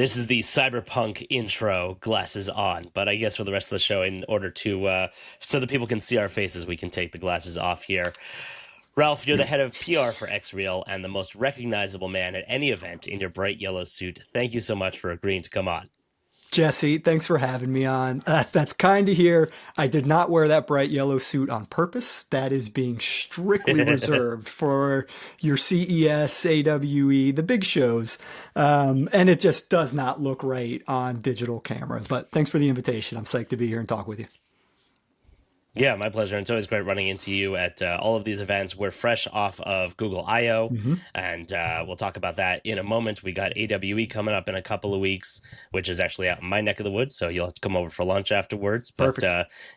This is the cyberpunk intro, glasses on. But I guess for the rest of the show, in order to so that people can see our faces, we can take the glasses off here. Ralph, you're the head of PR for XREAL and the most recognizable man at any event in your bright yellow suit. Thank you so much for agreeing to come on. Jesse, thanks for having me on. That's kind to hear. I did not wear that bright yellow suit on purpose. That is being strictly reserved for your CES, AWE, the big shows. And it just does not look right on digital cameras. But thanks for the invitation. I'm psyched to be here and talk with you. Yeah, my pleasure. And it's always great running into you at all of these events. We're fresh off of Google I/O, and we'll talk about that in a moment. We got AWE coming up in a couple of weeks, which is actually out in my neck of the woods, so you'll have to come over for lunch afterwards. But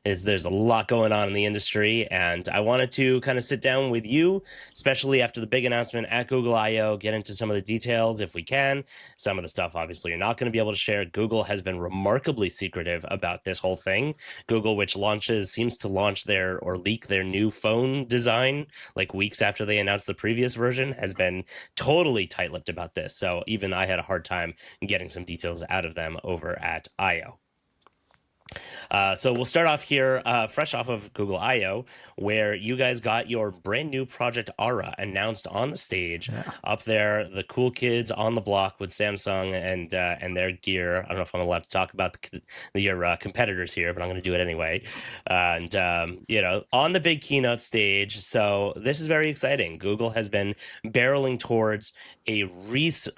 there's a lot going on in the industry, and I wanted to kind of sit down with you, especially after the big announcement at Google I/O, get into some of the details if we can. Some of the stuff, obviously, you're not going to be able to share. Google has been remarkably secretive about this whole thing. Google, which seems to launch or leak their new phone design like weeks after they announced the previous version, has been totally tight-lipped about this. So even I had a hard time getting some details out of them over at I/O. So we'll start off here, fresh off of Google I/O, where you guys got your brand new Project Aura announced on the stage. Up there, the cool kids on the block with Samsung and their gear. I don't know if I'm allowed to talk about your competitors here, but I'm going to do it anyway. And on the big keynote stage. So this is very exciting. Google has been barreling towards a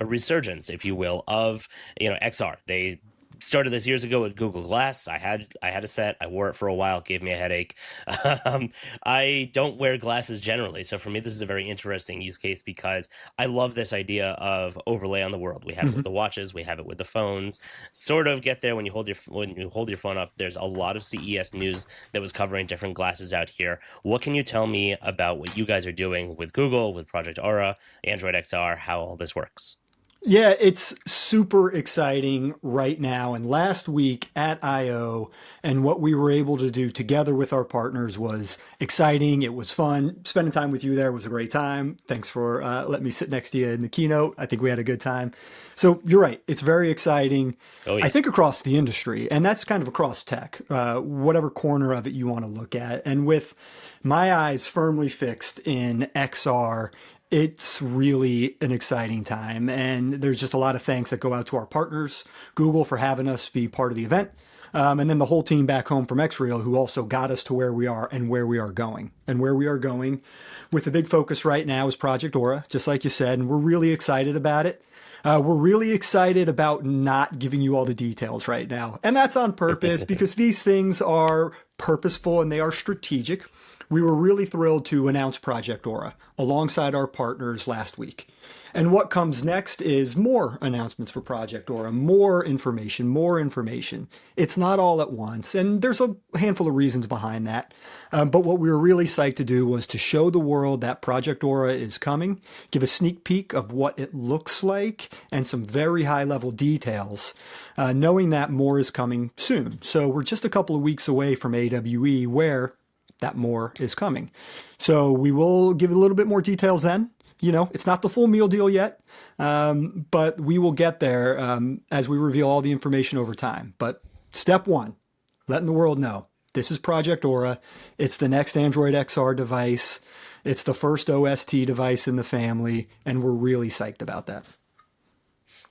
resurgence, if you will, of XR. They started this years ago with Google Glass. I had a set. I wore it for a while. It gave me a headache. I don't wear glasses generally, so for me this is a very interesting use case because I love this idea of overlay on the world. We have it with the watches. We have it with the phones. Sort of get there when you hold your phone up. There's a lot of CES news that was covering different glasses out here. What can you tell me about what you guys are doing with Google, with Project Aura, AndroidXR, how all this works? Yeah, it's super exciting right now. And last week at I/O, and what we were able to do together with our partners was exciting. It was fun. Spending time with you there was a great time. Thanks for letting me sit next to you in the keynote. I think we had a good time. So you're right. It's very exciting. Oh, yeah. I think across the industry, and that's kind of across tech, whatever corner of it you want to look at. And with my eyes firmly fixed in XR, it's really an exciting time, and there's just a lot of thanks that go out to our partners, Google for having us be part of the event, and then the whole team back home from XREAL who also got us to where we are and where we are going. And where we are going with a big focus right now is Project Aura, just like you said, and we're really excited about it. We're really excited about not giving you all the details right now, and that's on purpose because these things are purposeful and they are strategic. We were really thrilled to announce Project Aura alongside our partners last week. And what comes next is more announcements for Project Aura, more information. It's not all at once, and there's a handful of reasons behind that. But what we were really psyched to do was to show the world that Project Aura is coming, give a sneak peek of what it looks like, and some very high-level details, knowing that more is coming soon. So we're just a couple of weeks away from AWE, where that more is coming. So we will give a little bit more details then. It's not the full meal deal yet, but we will get there as we reveal all the information over time. But step one, letting the world know this is Project Aura. It's the next Android XR device. It's the first OST device in the family, and we're really psyched about that.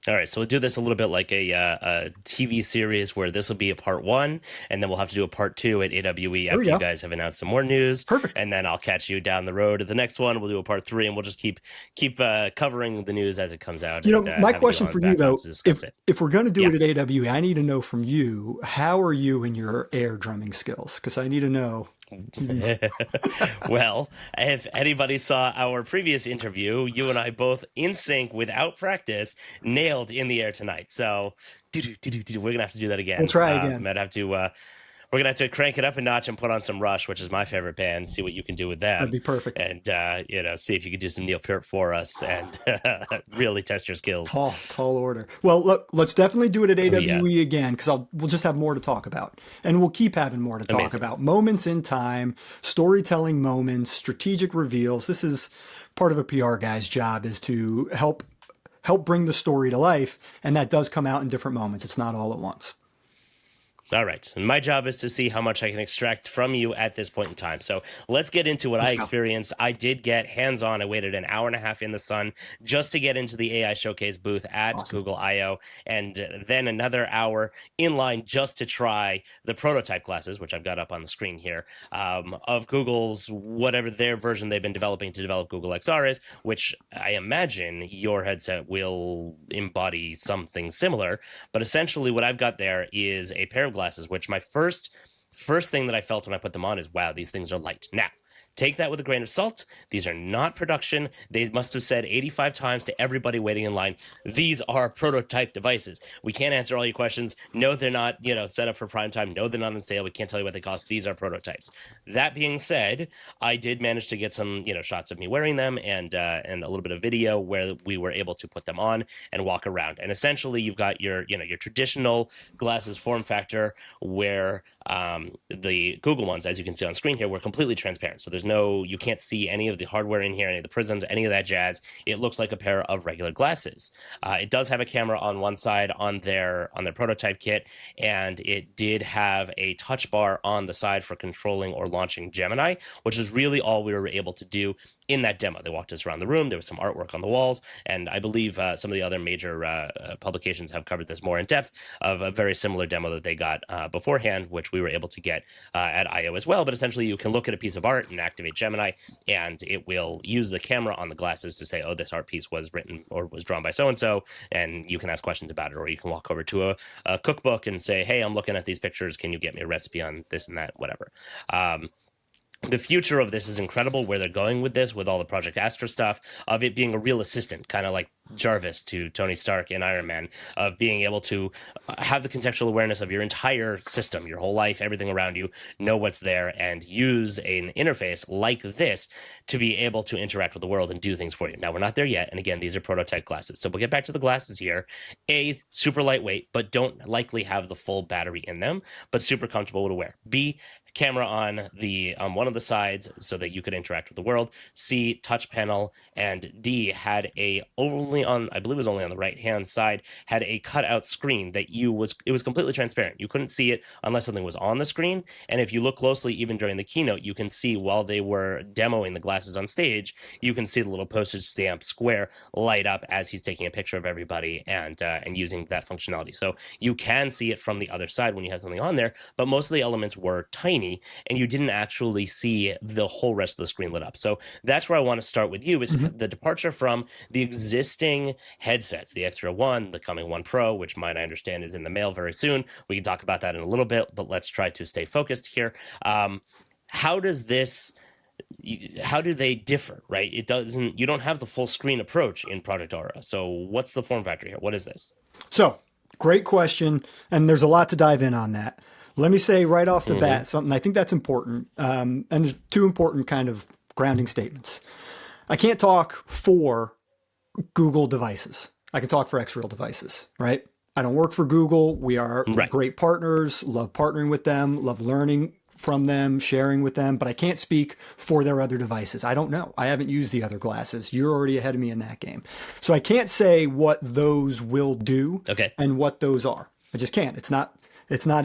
All right, so we'll do this a little bit like a TV series where this will be a part one, and then we'll have to do a part two at AWE after you guys have announced some more news. Perfect. And then I'll catch you down the road at the next one. We'll do a part three, and we'll just keep covering the news as it comes out. My question for you, though, if we're going to do it at AWE, I need to know from you, how are you in your air drumming skills? Because I need to know. Well, if anybody saw our previous interview, you and I both in sync without practice nailed In the Air Tonight. So we're gonna have to do that again. We'll try again. We're gonna have to crank it up a notch and put on some Rush, which is my favorite band. See what you can do with that. That'd be perfect. And see if you can do some Neil Peart for us and really test your skills. Tall order. Well, look, let's definitely do it at AWE again, because we'll just have more to talk about, and we'll keep having more to talk about. Moments in time, storytelling moments, strategic reveals. This is part of a PR guy's job, is to help help bring the story to life. And that does come out in different moments. It's not all at once. All right. And my job is to see how much I can extract from you at this point in time. So let's get into what I experienced. I did get hands-on. I waited an hour and a half in the sun just to get into the AI Showcase booth at Google I/O, and then another hour in line just to try the prototype glasses, which I've got up on the screen here, of Google's whatever their version they've been developing to develop Google XR is, which I imagine your headset will embody something similar. But essentially what I've got there is a pair of glasses, which my first thing that I felt when I put them on is, wow, these things are light. Now, take that with a grain of salt. These are not production. They must have said 85 times to everybody waiting in line, these are prototype devices. We can't answer all your questions. No, they're not, set up for prime time. No, they're not on sale. We can't tell you what they cost. These are prototypes. That being said, I did manage to get some, shots of me wearing them and a little bit of video where we were able to put them on and walk around. And essentially, you've got your traditional glasses form factor where the Google ones, as you can see on screen here, were completely transparent. So you can't see any of the hardware in here, any of the prisms, any of that jazz. It looks like a pair of regular glasses. It does have a camera on one side on their prototype kit, and it did have a touch bar on the side for controlling or launching Gemini, which is really all we were able to do in that demo. They walked us around the room. There was some artwork on the walls, and I believe some of the other major publications have covered this more in depth of a very similar demo that they got beforehand, which we were able to get at I/O as well. But essentially, you can look at a piece of art and activate Gemini, and it will use the camera on the glasses to say, oh, this art piece was written or was drawn by so-and-so, and you can ask questions about it, or you can walk over to a cookbook and say, hey, I'm looking at these pictures. Can you get me a recipe on this and that, whatever. The future of this is incredible, where they're going with this, with all the Project Astra stuff, of it being a real assistant, kind of like Jarvis to Tony Stark in Iron Man, of being able to have the contextual awareness of your entire system, your whole life, everything around you, know what's there, and use an interface like this to be able to interact with the world and do things for you. Now, we're not there yet, and again, these are prototype glasses. So we'll get back to the glasses here. A, super lightweight, but don't likely have the full battery in them, but super comfortable to wear. B, camera on one of the sides so that you could interact with the world. C, touch panel. And D, had I believe it was only on the right hand side, had a cutout screen that it was completely transparent. You couldn't see it unless something was on the screen. And if you look closely, even during the keynote, you can see while they were demoing the glasses on stage, you can see the little postage stamp square light up as he's taking a picture of everybody and using that functionality. So you can see it from the other side when you have something on there, but most of the elements were tiny, and you didn't actually see the whole rest of the screen lit up. So that's where I want to start with you, is the departure from the existing headsets, the XREAL 1, the coming 1 Pro, which I understand is in the mail very soon. We can talk about that in a little bit, but let's try to stay focused here. How do they differ, right? You don't have the full screen approach in Project Aura. So what's the form factor here? What is this? So great question. And there's a lot to dive in on that. Let me say right off the bat something I think that's important. And there's two important kind of grounding statements. I can't talk for Google devices. I can talk for XREAL devices, right? I don't work for Google. We are great partners, love partnering with them, love learning from them, sharing with them, but I can't speak for their other devices. I don't know. I haven't used the other glasses. You're already ahead of me in that game. So I can't say what those will do and what those are. I just can't. It's not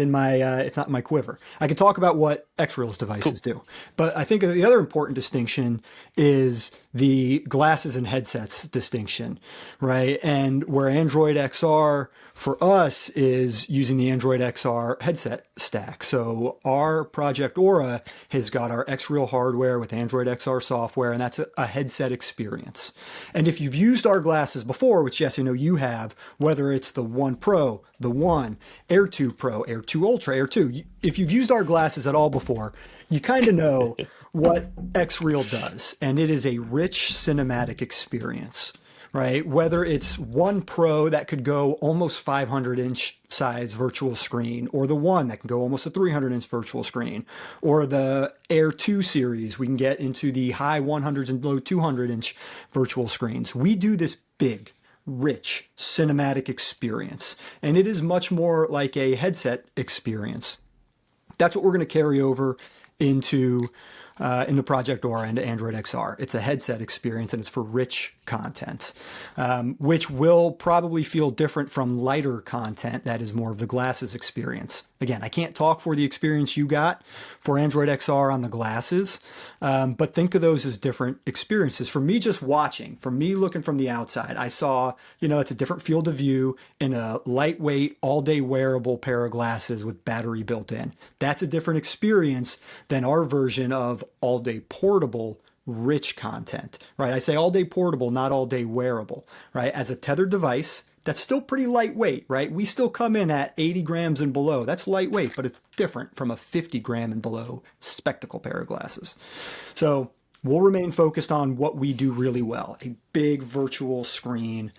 in my quiver. I can talk about what XREAL's devices do, but I think the other important distinction is the glasses and headsets distinction, right? And where AndroidXR for us is using the AndroidXR headset stack. So our Project Aura has got our XREAL hardware with AndroidXR software, and that's a headset experience. And if you've used our glasses before, which yes, I know you have, whether it's the 1 Pro, the 1, Air 2 Pro, Air 2 Ultra, Air 2, if you've used our glasses at all before, you kind of know what XREAL does, and it is a rich cinematic experience, right? Whether it's 1 Pro that could go almost 500-inch size virtual screen, or the 1 that can go almost a 300-inch virtual screen, or the Air 2 series, we can get into the high 100s and low 200-inch virtual screens. We do this big, rich cinematic experience, and it is much more like a headset experience. That's what we're going to carry over into into Project Aura and Android XR. It's a headset experience, and it's for rich content, which will probably feel different from lighter content that is more of the glasses experience. Again, I can't talk for the experience you got for Android XR on the glasses, but think of those as different experiences. For me, just watching, for me looking from the outside, I saw, it's a different field of view in a lightweight, all-day wearable pair of glasses with battery built in. That's a different experience than our version of all-day portable rich content, right? I say all-day portable, not all-day wearable, right? As a tethered device, that's still pretty lightweight, right? We still come in at 80 grams and below. That's lightweight, but it's different from a 50 gram and below spectacle pair of glasses. So we'll remain focused on what we do really well. A big virtual screen,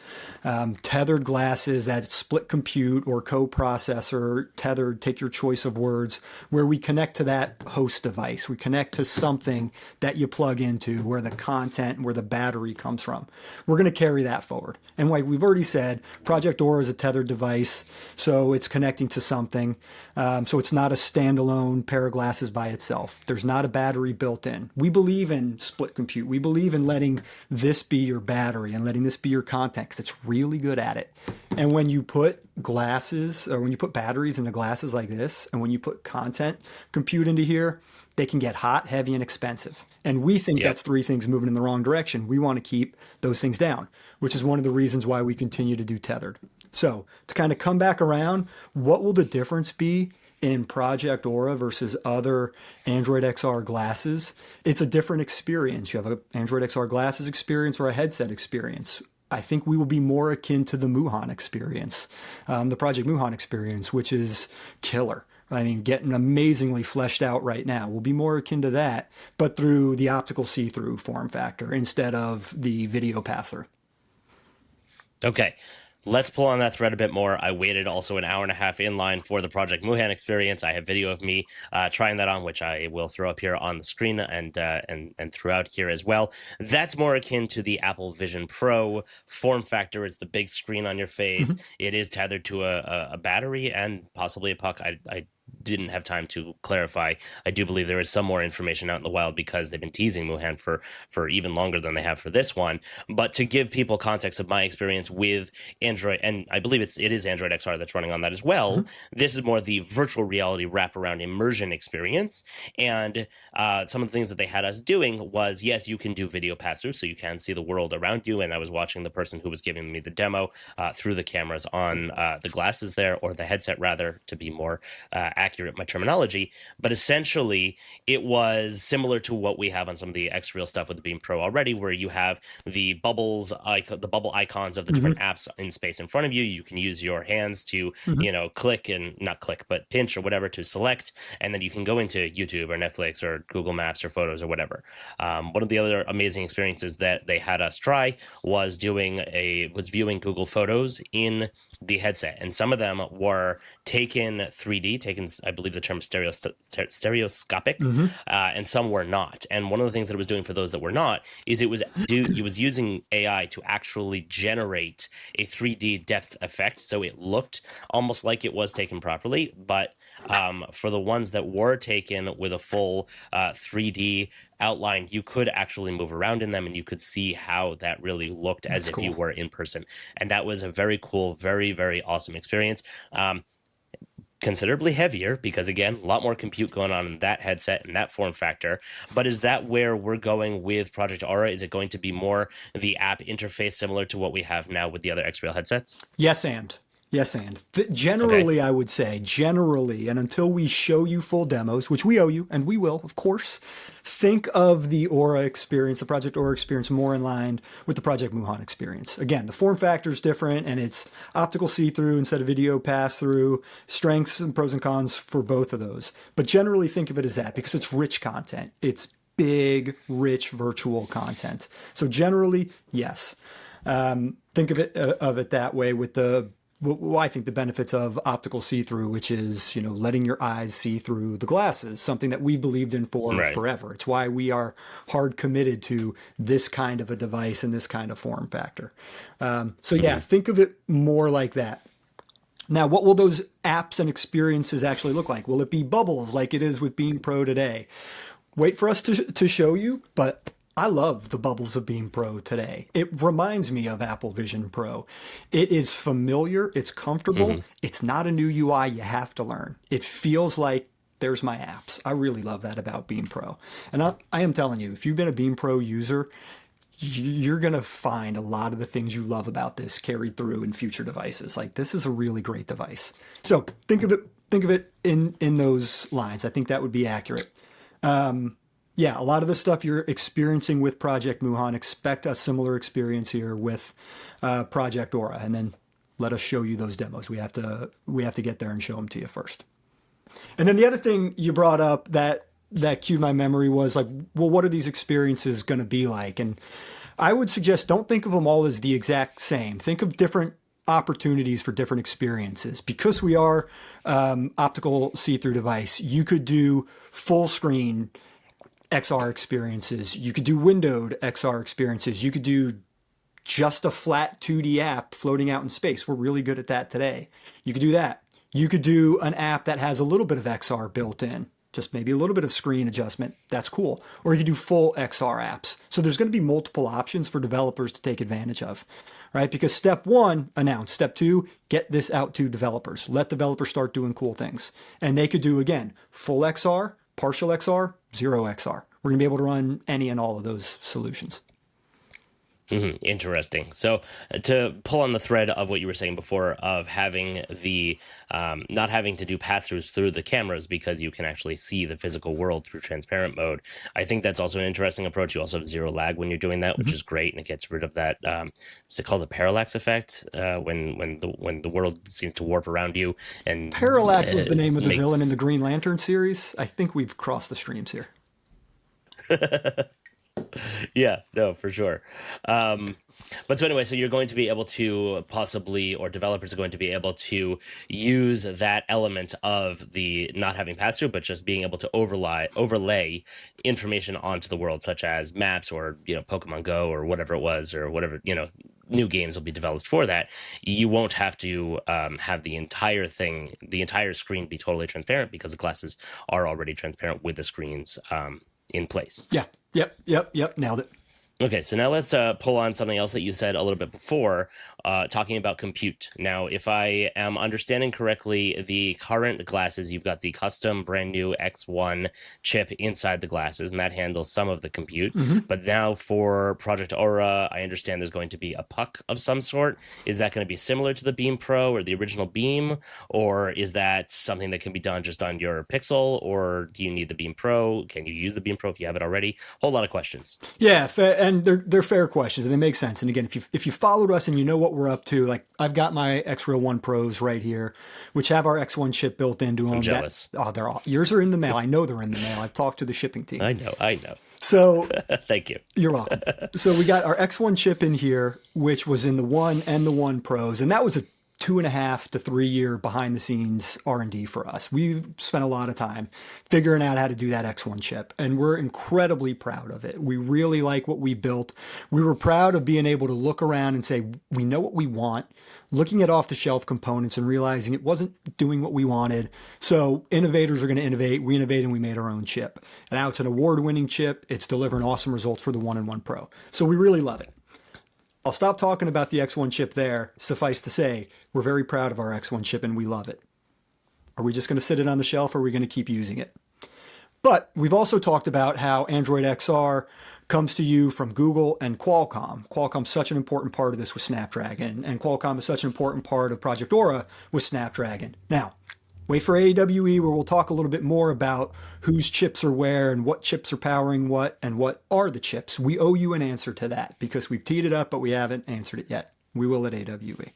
tethered glasses that split compute or co-processor, tethered, take your choice of words, where we connect to that host device. We connect to something that you plug into where the content, where the battery comes from. We're going to carry that forward. And like we've already said, Project Aura is a tethered device, so it's connecting to something. So it's not a standalone pair of glasses by itself. There's not a battery built in. We believe in split compute. We believe in letting this be your battery and letting this be your content because it's really good at it. And when you put glasses or when you put batteries into glasses like this, and when you put content compute into here, they can get hot, heavy, and expensive. And we think that's three things moving in the wrong direction. We want to keep those things down, which is one of the reasons why we continue to do tethered. So to kind of come back around, what will the difference be in Project Aura versus other Android XR glasses? It's a different experience. You have an Android XR glasses experience or a headset experience. I think we will be more akin to the Muhan experience, the Project Muhan experience, which is killer. I mean, getting amazingly fleshed out right now. We'll be more akin to that, but through the optical see-through form factor instead of the video pass-through. Okay. Let's pull on that thread a bit more. I waited also an hour and a half in line for the Project Muhan experience. I have video of me trying that on, which I will throw up here on the screen and throughout here as well. That's more akin to the Apple Vision Pro form factor. It's the big screen on your face. Mm-hmm. It is tethered to a battery and possibly a puck. I didn't have time to clarify. I do believe there is some more information out in the wild because they've been teasing Muhan for even longer than they have for this one. But to give people context of my experience with Android, and I believe it is Android XR that's running on that as well. Mm-hmm. This is more the virtual reality wraparound immersion experience. And some of the things that they had us doing was, yes, you can do video pass-through, so you can see the world around you. And I was watching the person who was giving me the demo through the cameras on the glasses there, or the headset rather, to be more accurate my terminology. But essentially, it was similar to what we have on some of the XREAL stuff with the Beam Pro already, where you have the bubbles, the bubble icons of the different apps in space in front of you. You can use your hands to, click and not click, but pinch or whatever to select, and then you can go into YouTube or Netflix or Google Maps or Photos or whatever. One of the other amazing experiences that they had us try was viewing Google Photos in the headset, and some of them were taken 3D, I believe the term is stereoscopic, and some were not. And one of the things that it was doing for those that were not is it was using AI to actually generate a 3D depth effect, so it looked almost like it was taken properly. But for the ones that were taken with a full 3D outline, you could actually move around in them, and you could see how that really looked as if you were in person. And that was a very cool, very, very awesome experience. Considerably heavier because, again, a lot more compute going on in that headset and that form factor. But is that where we're going with Project Aura? Is it going to be more the app interface similar to what we have now with the other XREAL headsets? Yes, and generally, okay. I would say generally, and until we show you full demos, which we owe you, and we will, of course, think of the Aura experience, the Project Aura experience, more in line with the Project Muhan experience. Again, the form factor is different, and it's optical see-through instead of video pass-through, strengths and pros and cons for both of those. But generally think of it as that because it's rich content. It's big, rich virtual content. So generally, yes. Think of it that way with I think the benefits of optical see-through, which is, letting your eyes see through the glasses, something that we've believed in forever. It's why we are hard committed to this kind of a device and this kind of form factor. Think of it more like that. Now, what will those apps and experiences actually look like? Will it be bubbles like it is with Beam Pro today? wait for us to show you, but I love the bubbles of Beam Pro today. It reminds me of Apple Vision Pro. It is familiar, it's comfortable, it's not a new UI you have to learn. It feels like there's my apps. I really love that about Beam Pro. And I am telling you, if you've been a Beam Pro user, you're going to find a lot of the things you love about this carried through in future devices. Like, this is a really great device. So think of it in those lines. I think that would be accurate. Yeah, a lot of the stuff you're experiencing with Project Muhan, expect a similar experience here with Project Aura, and then let us show you those demos. We have to get there and show them to you first. And then the other thing you brought up that cued my memory was like, well, what are these experiences going to be like? And I would suggest don't think of them all as the exact same. Think of different opportunities for different experiences. Because we are optical see-through device, you could do full screen XR experiences. You could do windowed XR experiences. You could do just a flat 2D app floating out in space. We're really good at that today. You could do that. You could do an app that has a little bit of XR built in, just maybe a little bit of screen adjustment. That's cool. Or you could do full XR apps. So there's going to be multiple options for developers to take advantage of, right? Because step one, announce. Step two, get this out to developers. Let developers start doing cool things. And they could do, again, full XR, partial XR, zero XR. We're going to be able to run any and all of those solutions. Interesting. So to pull on the thread of what you were saying before of having the not having to do pass-throughs through the cameras because you can actually see the physical world through transparent mode, I think that's also an interesting approach. You also have zero lag when you're doing that, which is great, and it gets rid of that. Is it called a parallax effect? When the world seems to warp around you, and parallax was the name of the villain in the Green Lantern series. I think we've crossed the streams here. Yeah, no, for sure. But so anyway, so you're going to be able to possibly, or developers are going to be able to use that element of the not having pass-through, but just being able to overlay information onto the world, such as maps or, Pokemon Go or whatever it was, or whatever, new games will be developed for that. You won't have to have the entire screen be totally transparent because the glasses are already transparent with the screens in place. Yeah. Yep. Nailed it. Okay, so now let's pull on something else that you said a little bit before, talking about compute. Now, if I am understanding correctly, the current glasses, you've got the custom brand new X1 chip inside the glasses, and that handles some of the compute. But now for Project Aura, I understand there's going to be a puck of some sort. Is that going to be similar to the Beam Pro or the original Beam? Or is that something that can be done just on your Pixel? Or do you need the Beam Pro? Can you use the Beam Pro if you have it already? Whole lot of questions. Yeah, and they're fair questions, and they make sense. And again, if you followed us and you know what we're up to, like I've got my XREAL 1 Pros right here, which have our X1 chip built into them. I'm jealous. They're all, yours are in the mail. I know they're in the mail. I've talked to the shipping team. I know. So thank you. You're welcome. So we got our X1 chip in here, which was in the 1 and the 1 Pros, and that was a 2.5 to 3 year behind the scenes R&D for us. We've spent a lot of time figuring out how to do that X1 chip, and we're incredibly proud of it. We really like what we built. We were proud of being able to look around and say, we know what we want, looking at off-the-shelf components and realizing it wasn't doing what we wanted. So innovators are going to innovate. We innovated and we made our own chip. And now it's an award-winning chip. It's delivering awesome results for the 1 and 1 Pro. So we really love it. I'll stop talking about the X1 chip there. Suffice to say, we're very proud of our X1 chip and we love it. Are we just going to sit it on the shelf or are we going to keep using it? But we've also talked about how AndroidXR comes to you from Google and Qualcomm. Qualcomm's such an important part of this with Snapdragon, and Qualcomm is such an important part of Project Aura with Snapdragon. Now, wait for AWE where we'll talk a little bit more about whose chips are where and what chips are powering what and what are the chips. We owe you an answer to that because we've teed it up, but we haven't answered it yet. We will at AWE.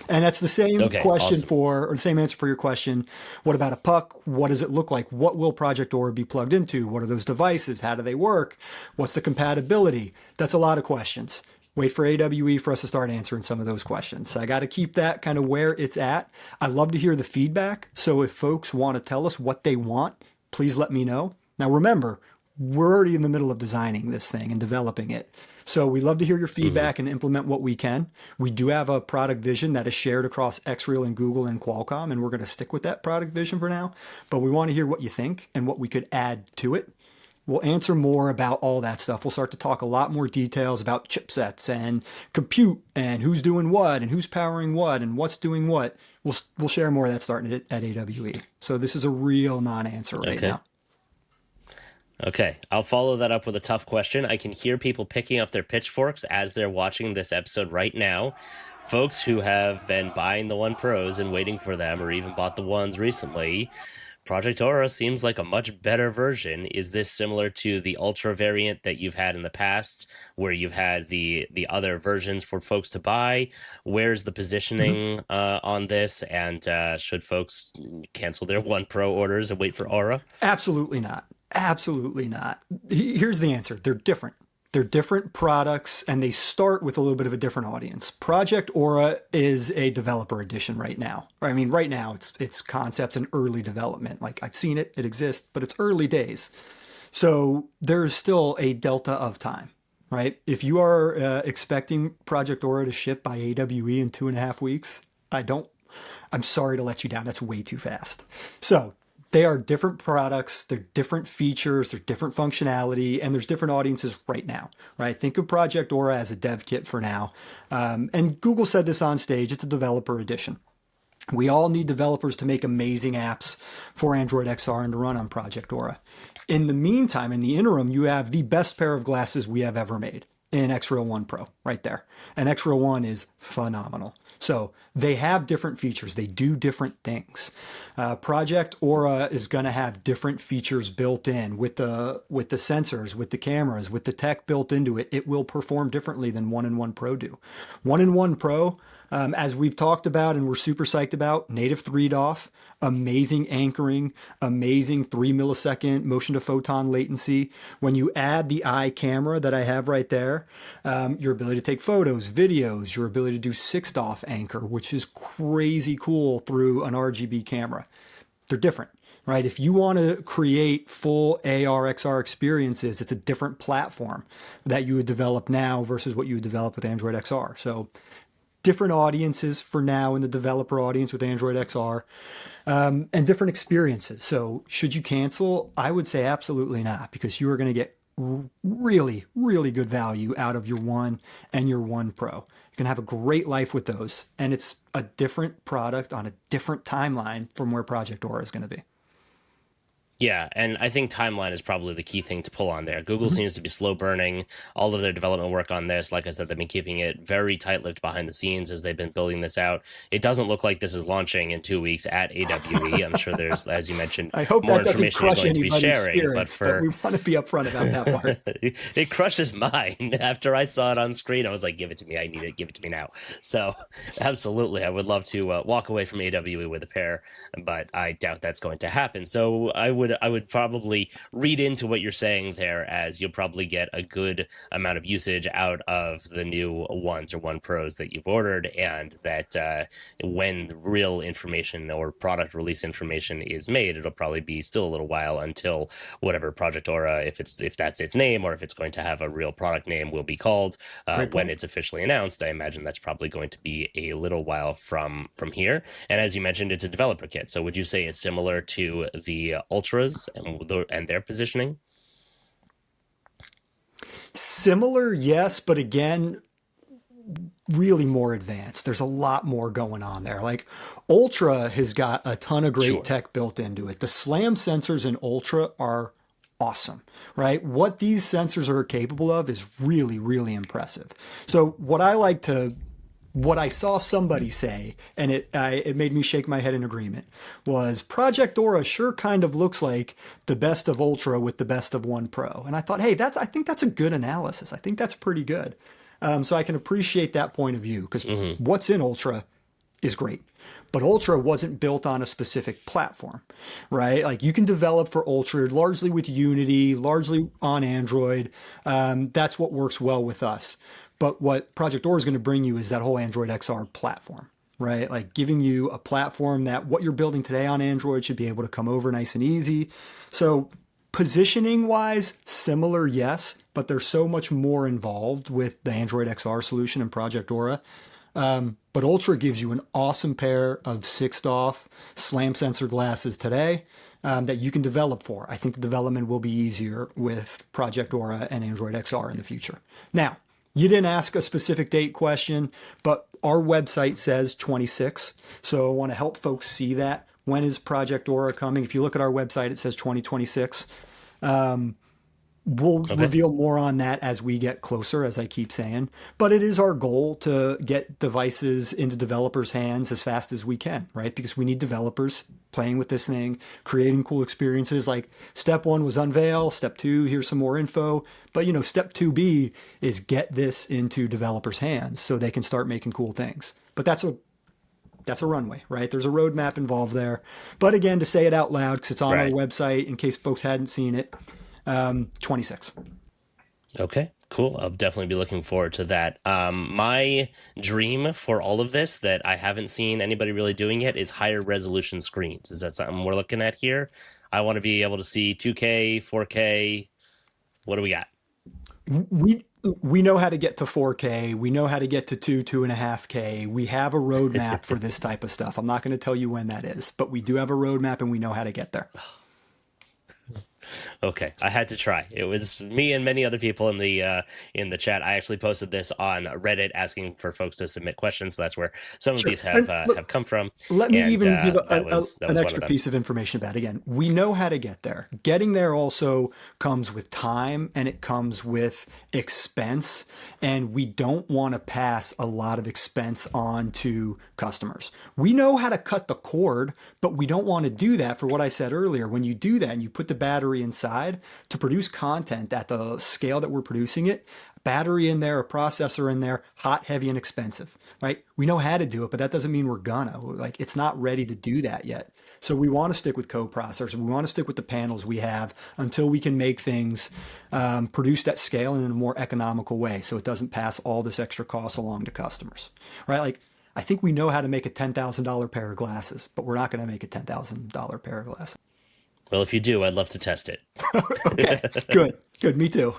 And that's the same question awesome. Or the same answer for your question. What about a puck? What does it look like? What will Project Aura be plugged into? What are those devices? How do they work? What's the compatibility? That's a lot of questions. Wait for AWE for us to start answering some of those questions. So I got to keep that kind of where it's at. I love to hear the feedback. So if folks want to tell us what they want, please let me know. Now, remember, we're already in the middle of designing this thing and developing it. So we love to hear your feedback and implement what we can. We do have a product vision that is shared across XREAL and Google and Qualcomm, and we're going to stick with that product vision for now. But we want to hear what you think and what we could add to it. We'll answer more about all that stuff. We'll start to talk a lot more details about chipsets and compute and who's doing what and who's powering what and what's doing what. We'll share more of that starting at AWE. So this is a real non-answer right now. Okay, I'll follow that up with a tough question. I can hear people picking up their pitchforks as they're watching this episode right now. Folks who have been buying the One Pros and waiting for them, or even bought the ones recently, Project Aura seems like a much better version. Is this similar to the Ultra variant that you've had in the past, where you've had the other versions for folks to buy? Where's the positioning on this? And should folks cancel their One Pro orders and wait for Aura? Absolutely not. Absolutely not. Here's the answer. They're different. They're different products, and they start with a little bit of a different audience. Project Aura is a developer edition right now. I mean, right now it's concepts and early development. Like, I've seen it, it exists, but it's early days. So there's still a delta of time, right? If you are expecting Project Aura to ship by AWE in 2.5 weeks, I'm sorry to let you down. That's way too fast. So they are different products, they're different features, they're different functionality, and there's different audiences right now, right? Think of Project Aura as a dev kit for now. And Google said this on stage, it's a developer edition. We all need developers to make amazing apps for Android XR and to run on Project Aura. In the meantime, in the interim, you have the best pair of glasses we have ever made in XREAL 1 Pro right there. And XREAL 1 is phenomenal. So they have different features. They do different things. Project Aura is going to have different features built in with the sensors, with the cameras, with the tech built into it. It will perform differently than 1 and 1 Pro do. 1 and 1 Pro, as we've talked about and we're super psyched about, native 3-DoF, amazing anchoring, amazing 3 millisecond motion to photon latency. When you add the eye camera that I have right there, your ability to take photos, videos, your ability to do 6-DoF anchor, which is crazy cool through an RGB camera. They're different, right? If you want to create full AR XR experiences, it's a different platform that you would develop now versus what you would develop with Android XR. So different audiences for now in the developer audience with Android XR, and different experiences. So should you cancel? I would say absolutely not, because you are going to get really, really good value out of your 1 and your 1 Pro. You can have a great life with those, and it's a different product on a different timeline from where Project Aura is going to be. Yeah, and I think timeline is probably the key thing to pull on there. Google seems to be slow burning all of their development work on this. Like I said, they've been keeping it very tight-lipped behind the scenes as they've been building this out. It doesn't look like this is launching in 2 weeks at AWE. I'm sure there's, as you mentioned, I hope more that doesn't information you're crush going to be anybody's sharing. spirits, but we want to be upfront about that part. It crushes mine. After I saw it on screen, I was like, give it to me. I need it. Give it to me now. So absolutely, I would love to walk away from AWE with a pair, but I doubt that's going to happen. So I would probably read into what you're saying there as you'll probably get a good amount of usage out of the new 1s or 1 Pros that you've ordered, and that when the real information or product release information is made, it'll probably be still a little while until whatever Project Aura, if that's its name or if it's going to have a real product name, will be called when it's officially announced. I imagine that's probably going to be a little while from here. And as you mentioned, it's a developer kit. So would you say it's similar to the Ultras and their positioning? Similar, yes, but again, really more advanced. There's a lot more going on there. Like, Ultra has got a ton of great tech built into it. The SLAM sensors in Ultra are awesome, right? What these sensors are capable of is really, really impressive. So what I saw somebody say, and it made me shake my head in agreement, was Project Aura sure kind of looks like the best of Ultra with the best of 1 Pro. And I thought, hey, I think that's a good analysis. I think that's pretty good. So I can appreciate that point of view, because what's in Ultra is great. But Ultra wasn't built on a specific platform, right? Like, you can develop for Ultra largely with Unity, largely on Android. That's what works well with us. But what Project Aura is going to bring you is that whole Android XR platform, right? Like, giving you a platform that what you're building today on Android should be able to come over nice and easy. So positioning wise, similar, yes, but there's so much more involved with the Android XR solution and Project Aura. But Ultra gives you an awesome pair of Six-DoF slam sensor glasses today that you can develop for. I think the development will be easier with Project Aura and Android XR in the future. Now, you didn't ask a specific date question, but our website says 26. So I want to help folks see that. When is Project Aura coming? If you look at our website, it says 2026. We'll reveal more on that as we get closer, as I keep saying. But it is our goal to get devices into developers' hands as fast as we can, right? Because we need developers playing with this thing, creating cool experiences. Like step 1 was unveil, step 2, here's some more info. But step 2B is get this into developers' hands so they can start making cool things. But that's a runway, right? There's a roadmap involved there. But again, to say it out loud, because it's on our website, in case folks hadn't seen it, 26. Okay, cool. I'll definitely be looking forward to that. My dream for all of this that I haven't seen anybody really doing yet is higher resolution screens. Is that something we're looking at here? I want to be able to see 2K, 4K. What do we got? We know how to get to 4K. We know how to get to 2.5K. We have a roadmap for this type of stuff. I'm not going to tell you when that is, but we do have a roadmap and we know how to get there. Okay, I had to try. It was me and many other people in the chat. I actually posted this on Reddit asking for folks to submit questions. So that's where some of these have come from. Let me even give an extra piece of information about it. Again, we know how to get there. Getting there also comes with time and it comes with expense. And we don't want to pass a lot of expense on to customers. We know how to cut the cord, but we don't want to do that for what I said earlier. When you do that and you put the battery inside to produce content at the scale that we're producing it, battery in there, a processor in there, hot, heavy, and expensive, right? We know how to do it, but that doesn't mean we're gonna. Like, it's not ready to do that yet. So we want to stick with co-processors. We want to stick with the panels we have until we can make things produced at scale and in a more economical way, so it doesn't pass all this extra cost along to customers, right? Like, I think we know how to make a $10,000 pair of glasses, but we're not going to make a $10,000 pair of glasses. Well, if you do, I'd love to test it. Okay, good. Me too.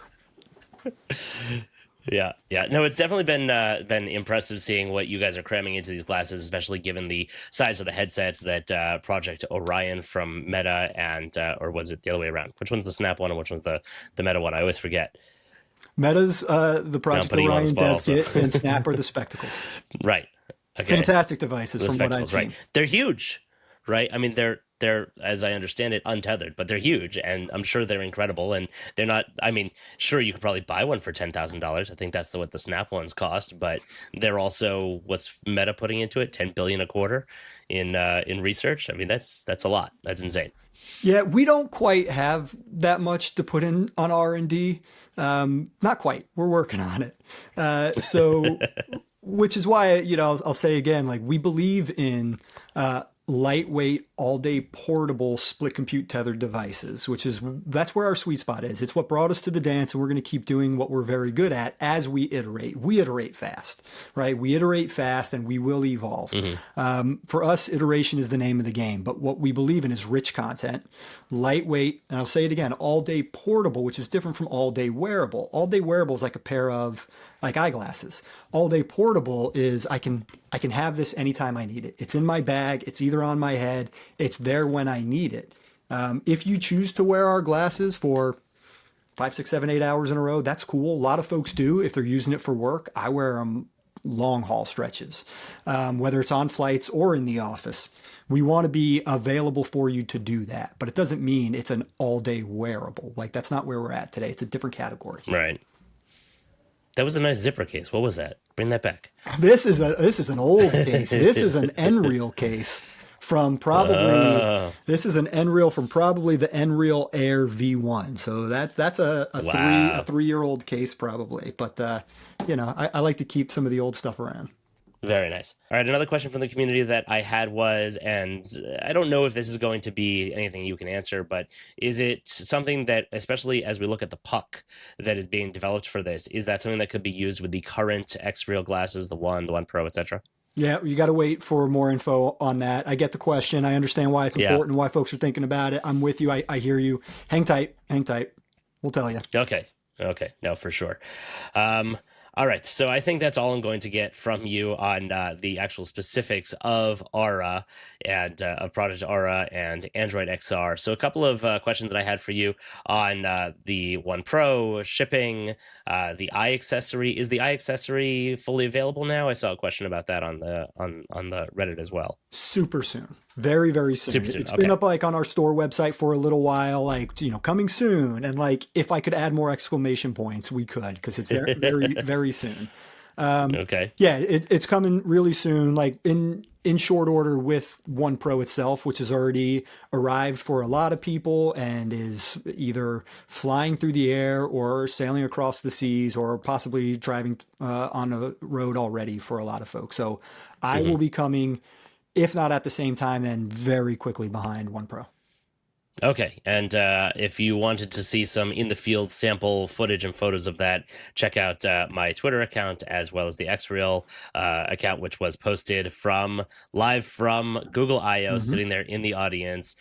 Yeah. No, it's definitely been impressive seeing what you guys are cramming into these glasses, especially given the size of the headsets that Project Orion from Meta and or was it the other way around? Which one's the Snap one and which one's the Meta one? I always forget. Meta's the Project Orion dev kit and Snap are the spectacles. Right. Okay. Fantastic devices from what I've seen. Right. They're huge, right? I mean, they're, as I understand it, untethered, but they're huge, and I'm sure they're incredible. And they're not. I mean, sure, you could probably buy one for $10,000. I think that's what the Snap ones cost. But they're also what's Meta putting into it, $10 billion a quarter in research. I mean, that's a lot. That's insane. Yeah, we don't quite have that much to put in on R&D. Not quite. We're working on it. So. Which is why, I'll say again, like, we believe in lightweight, all-day portable split compute tethered devices, that's where our sweet spot is. It's what brought us to the dance, and we're going to keep doing what we're very good at as we iterate. We iterate fast, right? We iterate fast, and we will evolve. Mm-hmm. For us, iteration is the name of the game, but what we believe in is rich content, lightweight, and I'll say it again, all-day portable, which is different from all-day wearable. All-day wearable is like a pair of eyeglasses. All-day portable is I can have this anytime I need it. It's in my bag. It's either on my head. It's there when I need it. If you choose to wear our glasses for 5, 6, 7, 8 hours in a row, that's cool. A lot of folks do if they're using it for work. I wear them long haul stretches, whether it's on flights or in the office. We want to be available for you to do that, but it doesn't mean it's an all-day wearable. Like, that's not where we're at today. It's a different category. Right. That was a nice zipper case. What was that? Bring that back. This is an old case. This is an NREAL case from probably this is an NREAL from probably the NREAL Air V1. So that's a 3-year-old case probably. But I like to keep some of the old stuff around. Very nice. All right, another question from the community that I had was, and I don't know if this is going to be anything you can answer, but is it something that, especially as we look at the puck that is being developed for this, is that something that could be used with the current XREAL glasses, the One Pro, etc.? Yeah, you got to wait for more info on that. I get the question. I understand why it's important, why folks are thinking about it. I'm with you. I hear you. Hang tight. We'll tell you. Okay. No, for sure. All right, so I think that's all I'm going to get from you on the actual specifics of Aura and of Project Aura and Android XR. So a couple of questions that I had for you on the One Pro shipping, the iAccessory. Is the iAccessory fully available now? I saw a question about that on the Reddit as well. Super soon. Very, very soon. Super soon. It's Okay. been up like on our store website for a little while, like, coming soon. And like, if I could add more exclamation points, we could, because it's very, very, very soon. Okay. Yeah, it's coming really soon, like in short order with One Pro itself, which has already arrived for a lot of people and is either flying through the air or sailing across the seas or possibly driving on the road already for a lot of folks. So I will be coming, if not at the same time, then very quickly behind One Pro. Okay, and if you wanted to see some in-the-field sample footage and photos of that, check out my Twitter account as well as the XREAL account, which was posted live from Google I/O, sitting there in the audience.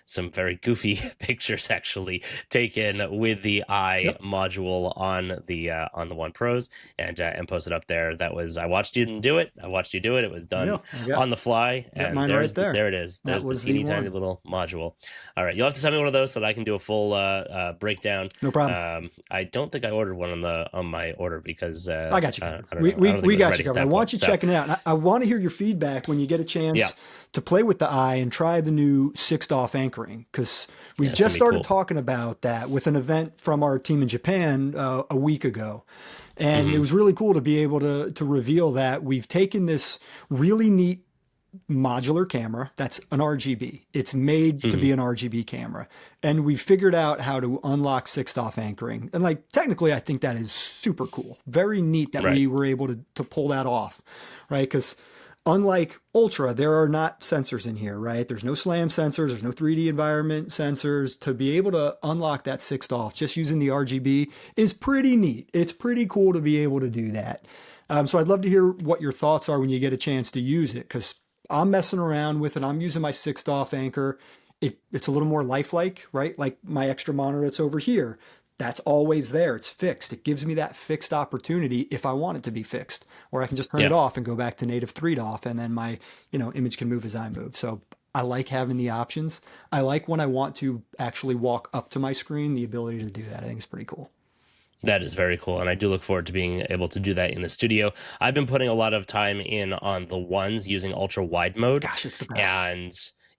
Some very goofy pictures actually taken with the module on the One Pros and posted up there. I watched you do it. I watched you do it. It was done on the fly, and there it is. There's the teeny tiny little module. All right, you'll have to send me one of those so that I can do a full breakdown. No problem. I don't think I ordered one on my order because I got you covered. We got you covered. I want you checking it out. I want to hear your feedback when you get a chance to play with the eye and try the new Six-DoF anchoring, because we just started talking about that with an event from our team in Japan a week ago. And it was really cool to be able to reveal that we've taken this really neat modular camera that's an RGB. It's made to be an RGB camera. And we figured out how to unlock Six-DoF anchoring. And like, technically, I think that is super cool. Very neat that we were able to pull that off, right? Because unlike Ultra, there are not sensors in here, right? There's no SLAM sensors. There's no 3D environment sensors. To be able to unlock that Six-DoF just using the RGB is pretty neat. It's pretty cool to be able to do that. So I'd love to hear what your thoughts are when you get a chance to use it, because I'm messing around with it. I'm using my Six-DoF anchor. It's a little more lifelike, right? Like my extra monitor that's over here. That's always there. It's fixed. It gives me that fixed opportunity if I want it to be fixed. Or I can just turn it off and go back to native 3-DoF, and then my image can move as I move. So I like having the options. I like when I want to actually walk up to my screen, the ability to do that. I think it's pretty cool. That is very cool, and I do look forward to being able to do that in the studio. I've been putting a lot of time in on the ones using ultra wide mode. Gosh, it's the best. And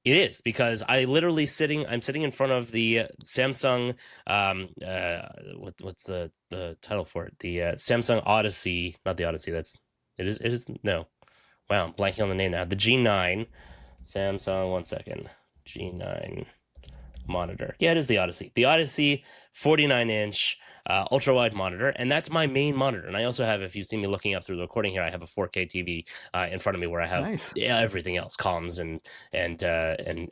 it is, because I'm sitting in front of the Samsung what's the title for it? The Samsung Odyssey, not the Odyssey, no. Wow, I'm blanking on the name now. The G9 Samsung, 1 second. G9 monitor. Yeah, it is the Odyssey. The Odyssey 49-inch ultra wide monitor, and that's my main monitor. And I also have, if you see me looking up through the recording here, I have a 4K TV in front of me where I have everything else, comms and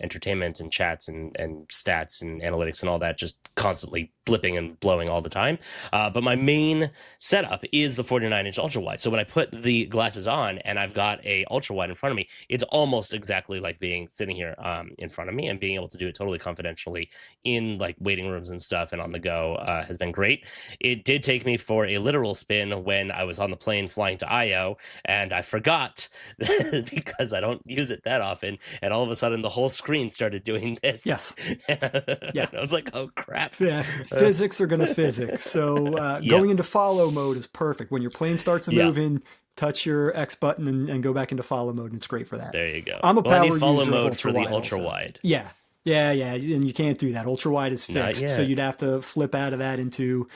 entertainment and chats and stats and analytics and all that, just constantly blipping and blowing all the time. But my main setup is the 49-inch ultra wide. So when I put the glasses on and I've got a ultra wide in front of me, it's almost exactly like being sitting here in front of me, and being able to do it totally confidentially in like waiting rooms and stuff and on the go has been great. It did take me for a literal spin when I was on the plane flying to IO, and I forgot because I don't use it that often, and all of a sudden the whole screen started doing this. Yes. Yeah. I was like, oh crap. Yeah, physics are going to physics. So going into follow mode is perfect. When your plane starts moving, touch your X button and go back into follow mode, and it's great for that. There you go. I'm a power follow user mode of for the ultra also. wide. Yeah, and you can't do that. Ultra wide is fixed, so you'd have to flip out of that into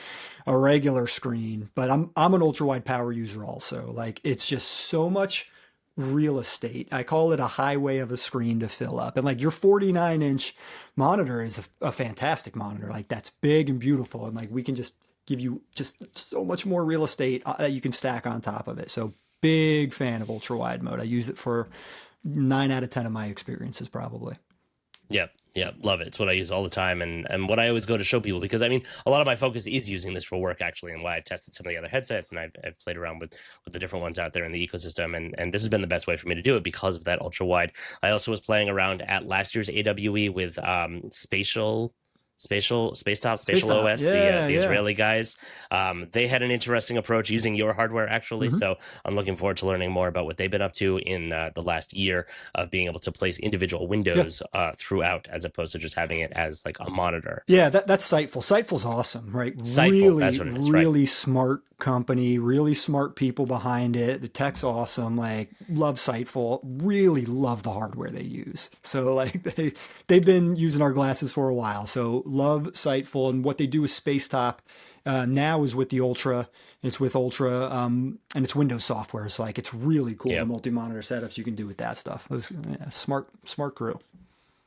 a regular screen. But I'm an ultra wide power user also. Like, it's just so much real estate. I call it a highway of a screen to fill up. And like, your 49-inch monitor is a fantastic monitor. Like, that's big and beautiful, and like, we can just give you just so much more real estate that you can stack on top of it. So big fan of ultra wide mode. I use it for 9 out of 10 of my experiences probably. Yep, love it. It's what I use all the time, and what I always go to show people, because I mean, a lot of my focus is using this for work actually, and why I've tested some of the other headsets, and I've played around with the different ones out there in the ecosystem, and this has been the best way for me to do it because of that ultra wide. I also was playing around at last year's AWE with spatial Spatial Top. OS, Yeah, the yeah. Israeli guys. They had an interesting approach using your hardware, actually. Mm-hmm. So I'm looking forward to learning more about what they've been up to in the last year of being able to place individual Yeah. windows throughout, as opposed to just having it as like a monitor. Yeah, that's Sightful. Sightful's awesome, right? Sightful, that's Really, what it is, right? really smart company, really smart people behind it. The tech's awesome. Like, love Sightful. Really love the hardware they use. So like they've been using our glasses for a while. So love Sightful, and what they do with Spacetop now is with the Ultra. It's with Ultra, and it's Windows software. So like it's really cool the Yep. multi-monitor setups you can do with that stuff. It was, yeah, smart crew.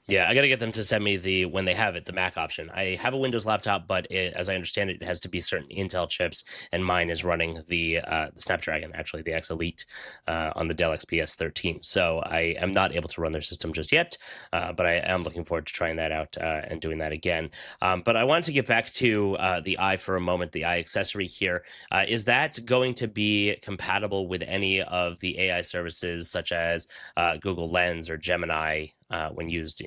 Yeah, I got to get them to send me when they have it, the Mac option. I have a Windows laptop, but as I understand it, it has to be certain Intel chips, and mine is running the Snapdragon, actually the X Elite, on the Dell XPS 13. So I am not able to run their system just yet, but I am looking forward to trying that out and doing that again. But I wanted to get back to the Eye for a moment, the Eye accessory here. Is that going to be compatible with any of the AI services such as Google Lens or Gemini? When used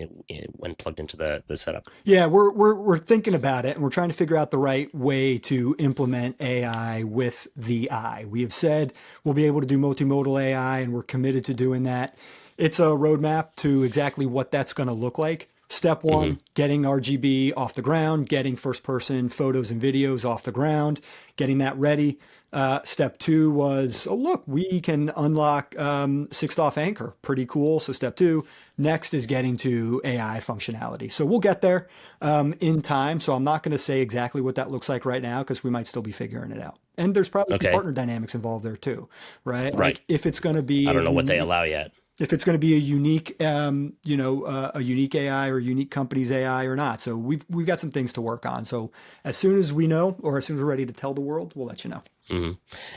when plugged into the setup. Yeah, we're thinking about it, and we're trying to figure out the right way to implement AI with the Eye. We have said we'll be able to do multimodal AI, and we're committed to doing that. It's a roadmap to exactly what that's going to look like. Step one, getting RGB off the ground, getting first person photos and videos off the ground, getting that ready. Step two was, oh, look, we can unlock Six-DoF Anchor. Pretty cool. So step two. Next is getting to AI functionality. So we'll get there in time. So I'm not going to say exactly what that looks like right now because we might still be figuring it out. And there's probably some Okay. partner dynamics involved there too, right? Right. Like if it's going to be I don't know what they allow yet. if it's going to be a unique, a unique AI or unique company's AI or not. So we've got some things to work on. So as soon as we know, or as soon as we're ready to tell the world, we'll let you know. Mm-hmm.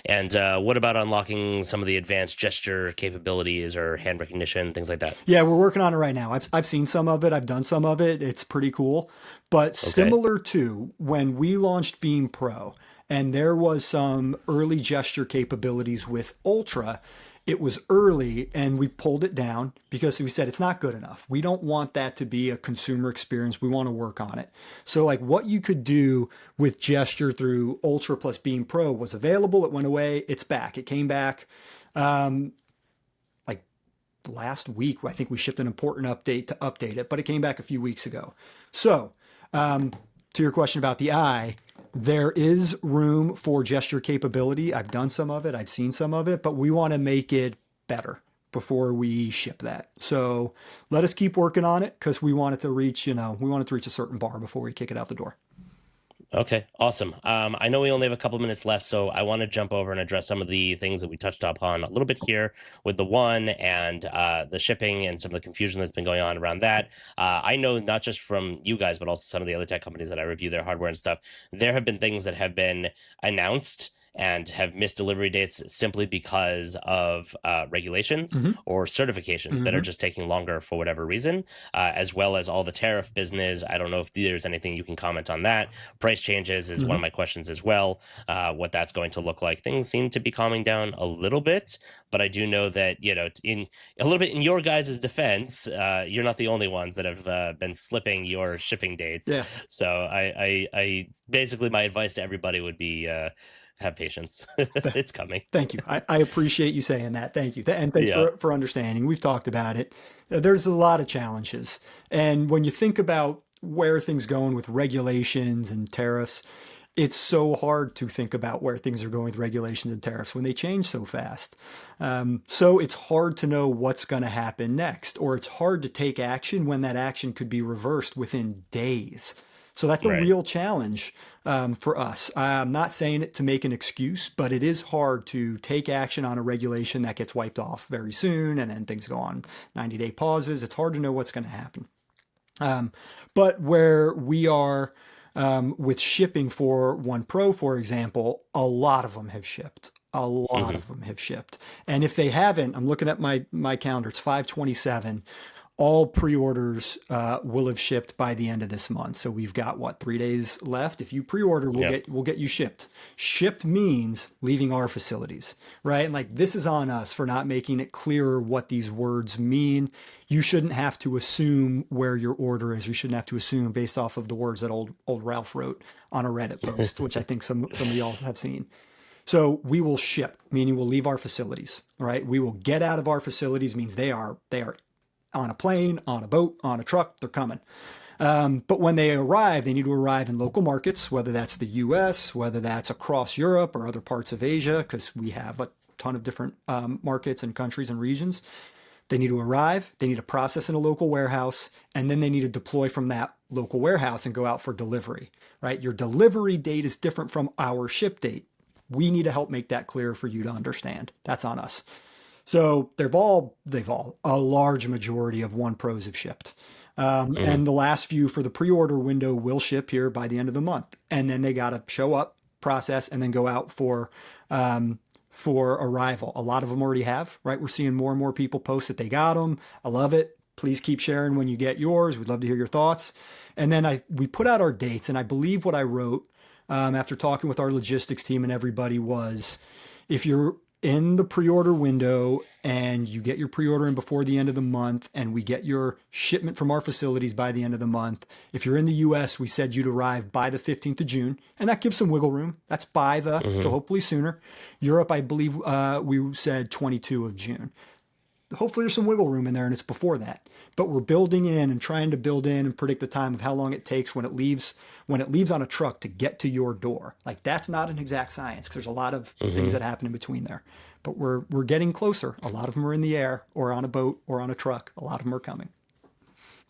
And what about unlocking some of the advanced gesture capabilities or hand recognition, things like that? Yeah, we're working on it right now. I've seen some of it. I've done some of it. It's pretty cool. But similar to when we launched Beam Pro, and there was some early gesture capabilities with Ultra. It was early and we pulled it down because we said it's not good enough. We don't want that to be a consumer experience. We want to work on it. So like what you could do with gesture through Ultra plus Beam Pro was available. It went away. It's back. It came back like last week. I think we shipped an important update to update it, but it came back a few weeks ago. So to your question about the Eye, there is room for gesture capability. I've done some of it. I've seen some of it, but we want to make it better before we ship that. So let us keep working on it because we want it to reach, we want it to reach a certain bar before we kick it out the door. Okay, awesome. I know we only have a couple minutes left, so I want to jump over and address some of the things that we touched upon a little bit here with the One and the shipping and some of the confusion that's been going on around that. I know not just from you guys, but also some of the other tech companies that I review their hardware and stuff. There have been things that have been announced and have missed delivery dates simply because of regulations or certifications that are just taking longer for whatever reason, as well as all the tariff business. I don't know if there's anything you can comment on that. Price changes is one of my questions as well, what that's going to look like. Things seem to be calming down a little bit, but I do know that, in a little bit in your guys' defense, you're not the only ones that have been slipping your shipping dates. Yeah. So I basically my advice to everybody would be, have patience. It's coming. Thank you. I appreciate you saying that. Thank you. And thanks for understanding. We've talked about it. There's a lot of challenges. And when you think about where things going with regulations and tariffs, it's so hard to think about where things are going with regulations and tariffs when they change so fast. So it's hard to know what's going to happen next, or it's hard to take action when that action could be reversed within days. So that's a real challenge for us. I'm not saying it to make an excuse, but it is hard to take action on a regulation that gets wiped off very soon, and then things go on 90-day pauses. It's hard to know what's going to happen. But where we are with shipping for One Pro, for example, a lot of them have shipped. A lot of them have shipped. And if they haven't, I'm looking at my calendar, it's 5/27. all pre-orders will have shipped by the end of this month. So we've got what, 3 days left. If you pre-order, we'll get you shipped. Shipped means leaving our facilities, right? And like, this is on us for not making it clearer what these words mean. You shouldn't have to assume where your order is. You shouldn't have to assume based off of the words that old Ralph wrote on a Reddit post, which I think some of y'all have seen. So we will ship, meaning we'll leave our facilities, right? We will get out of our facilities, means they are on a plane, on a boat, on a truck, they're coming. But when they arrive, they need to arrive in local markets, whether that's the US, whether that's across Europe or other parts of Asia, because we have a ton of different markets and countries and regions. They need to arrive, they need to process in a local warehouse, and then they need to deploy from that local warehouse and go out for delivery, right? Your delivery date is different from our ship date. We need to help make that clear for you to understand. That's on us. So a large majority of One Pros have shipped. And the last few for the pre-order window will ship here by the end of the month. And then they got to show up, process, and then go out for arrival. A lot of them already have, right? We're seeing more and more people post that they got them. I love it. Please keep sharing when you get yours. We'd love to hear your thoughts. And then we put out our dates, and I believe what I wrote after talking with our logistics team and everybody was, if you're in the pre-order window and you get your pre-order in before the end of the month and we get your shipment from our facilities by the end of the month, if you're in the US, we said you'd arrive by the 15th of June, and that gives some wiggle room. That's so hopefully sooner. Europe, I believe we said 22 of June. Hopefully there's some wiggle room in there and it's before that. But we're building in and trying to build in and predict the time of how long it takes when it leaves on a truck to get to your door. Like, that's not an exact science because there's a lot of things that happen in between there. But we're getting closer. A lot of them are in the air or on a boat or on a truck. A lot of them are coming.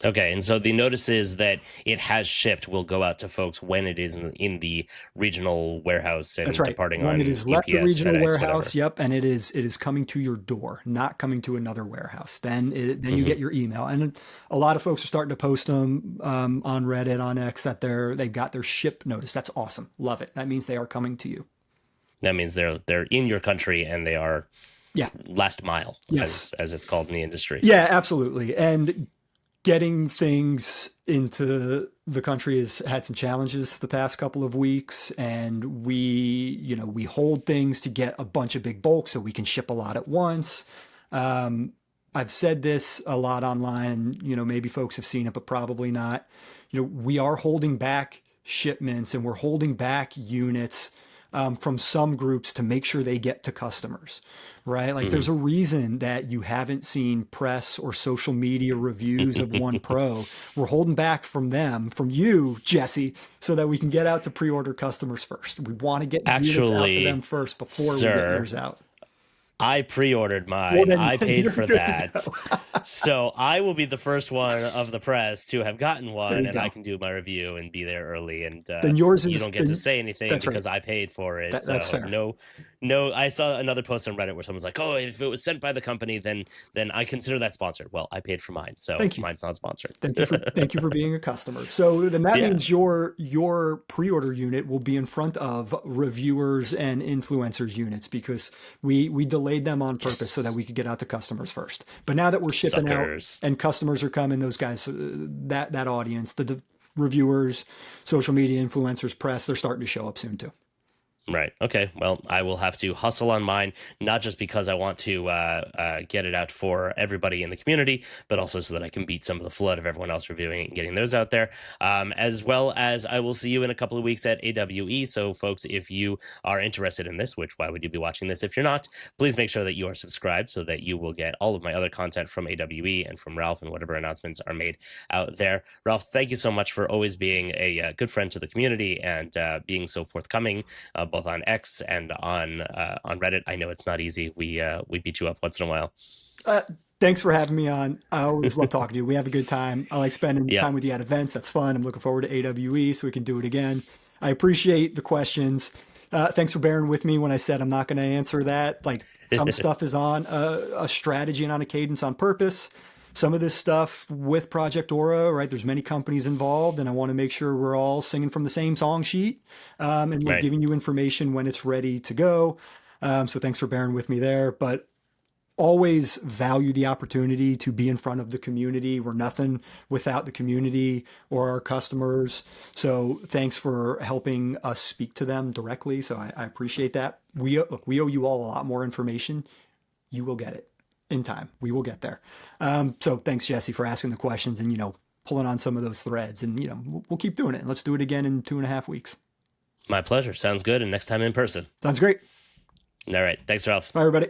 Okay, and so the notices that it has shipped will go out to folks when it is in the regional warehouse and departing when on it is left UPS, the regional FedEx, warehouse. whatever. Yep, and it is coming to your door, not coming to another warehouse. Then you get your email, and a lot of folks are starting to post them on Reddit, on X, that they've got their ship notice. That's awesome, love it. That means they are coming to you. That means they're in your country and they are last mile, as it's called in the industry. Yeah, absolutely, and getting things into the country has had some challenges the past couple of weeks, and we hold things to get a bunch of big bulk so we can ship a lot at once. I've said this a lot online, and maybe folks have seen it, but probably not. We are holding back shipments and we're holding back units from some groups to make sure they get to customers, right? Like, there's a reason that you haven't seen press or social media reviews of One Pro. We're holding back from you, Jesse, so that we can get out to pre-order customers first. We want to get units out to them first before we get yours out. I pre-ordered mine. I paid for that. So I will be the first one of the press to have gotten one, and I can do my review and be there early. And then yours you don't get to say anything because I paid for it. That's fair. No. I saw another post on Reddit where someone's like, "Oh, if it was sent by the company, then I consider that sponsored." Well, I paid for mine, so mine's not sponsored. Thank you for being a customer. So then that means your pre-order unit will be in front of reviewers and influencers units, because we delayed them on purpose so that we could get out to customers first. But now that we're shipping out and customers are coming, those guys, that audience, the reviewers, social media influencers, press, they're starting to show up soon too. Right. Okay. Well, I will have to hustle on mine, not just because I want to get it out for everybody in the community, but also so that I can beat some of the flood of everyone else reviewing it and getting those out there. As well as I will see you in a couple of weeks at AWE. So, folks, if you are interested in this, which why would you be watching this if you're not, please make sure that you are subscribed so that you will get all of my other content from AWE and from Ralph and whatever announcements are made out there. Ralph, thank you so much for always being a good friend to the community and being so forthcoming, both on X and on Reddit. I know it's not easy. We beat you up once in a while. Thanks for having me on. I always love talking to you. We have a good time. I like spending time with you at events. That's fun. I'm looking forward to AWE so we can do it again. I appreciate the questions. Thanks for bearing with me when I said I'm not going to answer that. Like, some stuff is on a strategy and on a cadence on purpose. Some of this stuff with Project Aura, right? There's many companies involved, and I want to make sure we're all singing from the same song sheet, and we're giving you information when it's ready to go. So thanks for bearing with me there. But always value the opportunity to be in front of the community. We're nothing without the community or our customers. So thanks for helping us speak to them directly. So I appreciate that. We owe you all a lot more information. You will get it in time. We will get there. So thanks, Jesse, for asking the questions and, pulling on some of those threads. And, we'll keep doing it. Let's do it again in 2.5 weeks. My pleasure. Sounds good. And next time in person. Sounds great. All right. Thanks, Ralph. Bye, everybody.